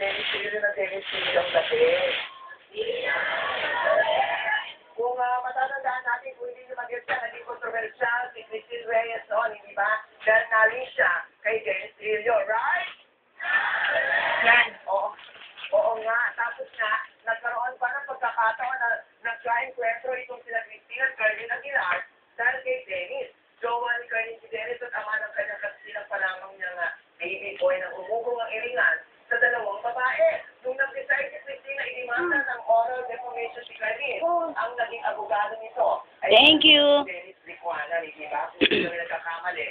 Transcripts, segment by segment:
Denisilo na denisilo ang gabi. Kung matatandaan natin, kung hindi nyo mag-get siya, naging kontrobersyal si Christine Reyes noon, hindi ba? Dahil naling siya kay Dennis Trillo, right? Yan. Oo nga. Tapos nga, nagkaroon pa ng pagkakataon na nagka-encuentro itong sila Christine at Carlin Aguilar dahil kay Dennis. Jowa ni Carlin si Dennis at ama ng kanyang kasilang pa lamang niyang baby boy na umugong ang iringan sa dalawang babae. Nung nag-decide si Christine na idimanda ng oral defamation si Carlin, ang naging abogado nito ay Thank you. Dennis Licuana, di ba? Kung hindi kami nagkakamali,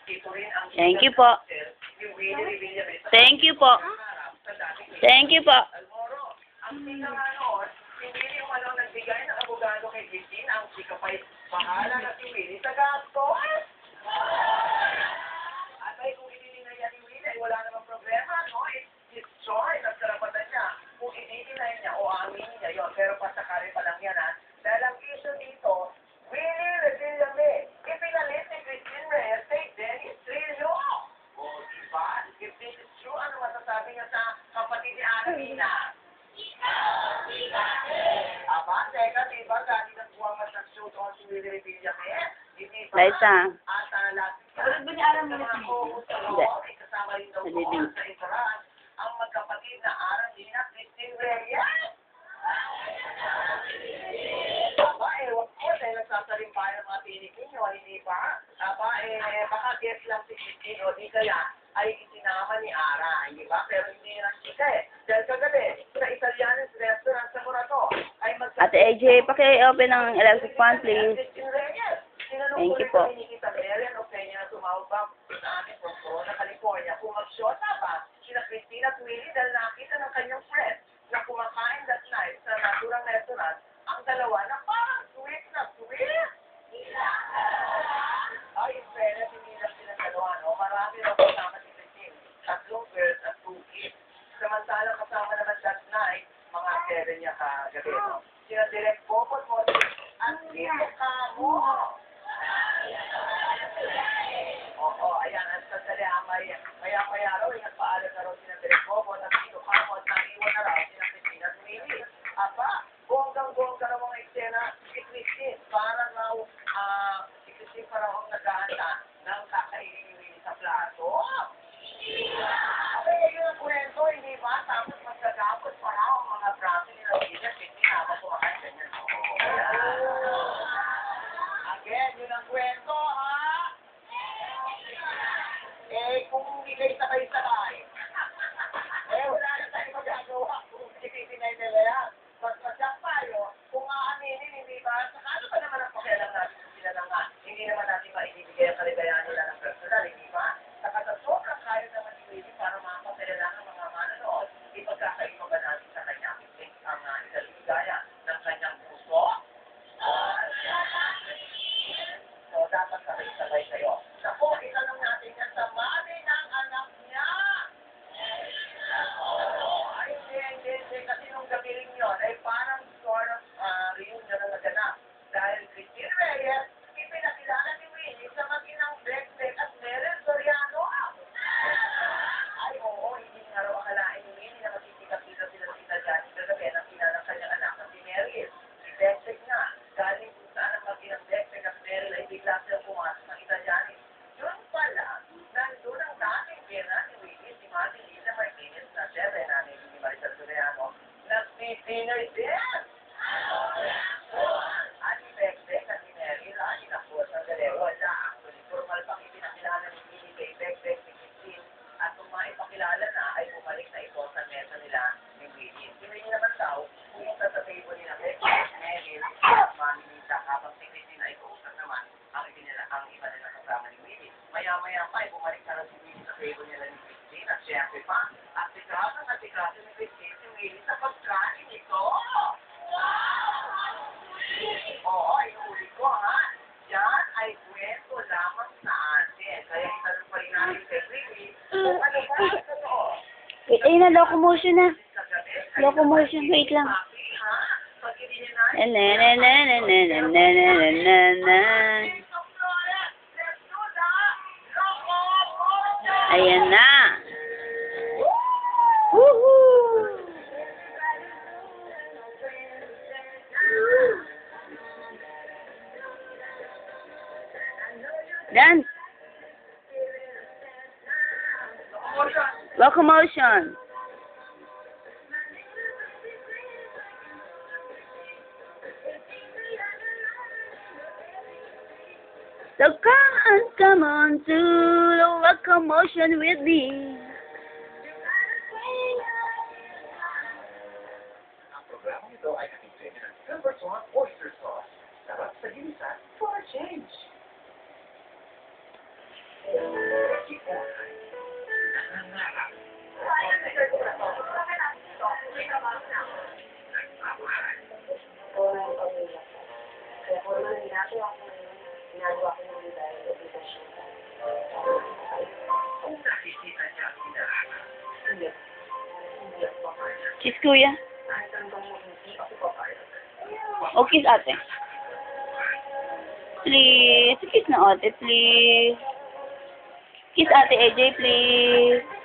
ito rin ang Thank you po. yung Willie Revilla Thank you po. Thank you po. Almoro. Ang tika nga noon, si Willie yung nagbigay ng abogado kay Christine, ang tika pa'y bahala na si Willie sa gastos. At ay kung ininay niya ni Willie, ay wala namang problema, no? It's his choice at karapatan niya. Kung ininay niya o aminin niya yun, pero pasakari pa lang yan, ha? Dahil ang issue dito, Willie Revilla ipinalit ni Christine Reyes kay Dennis Trillo. O, diba? If this is true, ano masasabi niya sa kapatid ni Arvina? Aba, teka, diba? Dati nagbuha mag-shoot on si Willie Revilla hindi ba? Liza. At last Tulad ba ni Aram mo na hindi. Kasama rin daw doon sa itaran ang magkapatid na Arvina Christine Reyes. Aba, wag ko, dahil nagsasalimpayan ng mga tinikin nyo, hindi ba? Aba, baka guess lang si Christine, o di kaya ay isinama ni Ara, hindi ba? Pero hindi na chika Dahil kagabi, sa Italian's restaurant sa Morato, ay Ate AJ, paki-open ang electric fan, please. Thank you po. Kita Merian o Peña na tumawag ba sa amin from Corona, California, kung mag-shota ba sila Christina at Willie dahil nakita ng kanyang friend na kumakain that night sa naturang restaurant, ang dalawa na parang sweet na sweet. Ay, in fairness, hindi lang silang dalawa, no? Marami na kasama si Christine. 3 girls at 2 kids. Samantalang kasama naman that night, mga 7 niya kagabi, no? Sina Direk Bobot mo, at dito ka mo. Oo, ayan, at sandali, maya-maya raw, nagpaalam na raw sina Direk Bobot, at dito ka mo, at naiwan na raw sina Christine at Willie. Aba, bonggang-bongga na mga eksena si Christine. Parang raw, si Christine parang ang naghahanda ng kakainin ni Willie sa plato. Abay, yun ang kwento, hindi ba? Tapos magkagapot pa raw ang mga braso nila Willie at Christine habang kumakain ganyan. Again, yun ang kwento, ha? Kung hindi kayo sakay-sakay, wala na tayo magagawa kung itinay nila yan. Masyak tayo, kung aaminin, hindi ba? Saka ano ba naman ang pakialam natin kung sila na nga? Hindi naman natin maibibigay ang kaligayahan nila ng personal, hindi ba? Saka sa sobrang kaya naman ni Willie para makapasaya lang ng mga manonood, ipagkakain ba natin sa kanya ang igaligaya ng kanyang puso? So, dapat sabay-sabay kayo. Naku, itanong natin yan sa mami ng anak niya. Ay, hindi. Kasi nung gabi rin yun, ay parang sort of reunion na naganap. Dahil Christine Reyes, ipinakilala ni Willie sa mag-inang Beck at Meryl Soriano. Ay, oo, hindi nga raw akalain ni Willie na magkikita-kita sila sa Italianis kagabi ng kinalang kanyang anak na si Meryl. Si Beck nga, galing kung saan ang mag-inang Beck at Meryl ay bigla silang pumasok ng Italianis. Yun pala, nandun ang dating pera ni Willie, si Mati Lisa Martinez na siyempre namin ni Maricel Soriano, nag-dinner din. Ani Beck at si Meryl, ani nakuha sa dalawa na actually formal pang ipinakilala ni Willie kay Beck si Christine at kung maipakilala na ay bumalik na ito sa mesa nila ni Willie. Si Willie naman daw, pumunta sa table nila Beck at Meryl at Mami Lisa habang si Christine ay kausap naman ang iba nila kasama ni Willie. Maya-maya pa ay bumalik na rin si Willie sa table nila ni Christine at syempre pa at sikrasa ni Christine si Willie sa pagkain ito. Oo, inuulit ko ha. Yan ay kwento lamang sa atin. Kaya itanong pa rin natin kay Willie kung ano ba ang totoo. Wait, ayun na, locomotion na. Locomotion, wait lang. Ayan na. Woohoo! Woo! Dance. Locomotion. So come on to the locomotion with me. Ang programang ito ay nag-ingredient ng silver swan oyster sauce. Sarap sa ginisa for a change. Si Onay, nangangarap. Nagmamahal. Kung nakikita niya ang hinahanap, hindi ako papayag. Kiss kuya. Kahit hanggang hindi ako papayag. O kiss ate. Please. Kiss na ate, please. Kiss ate AJ, please.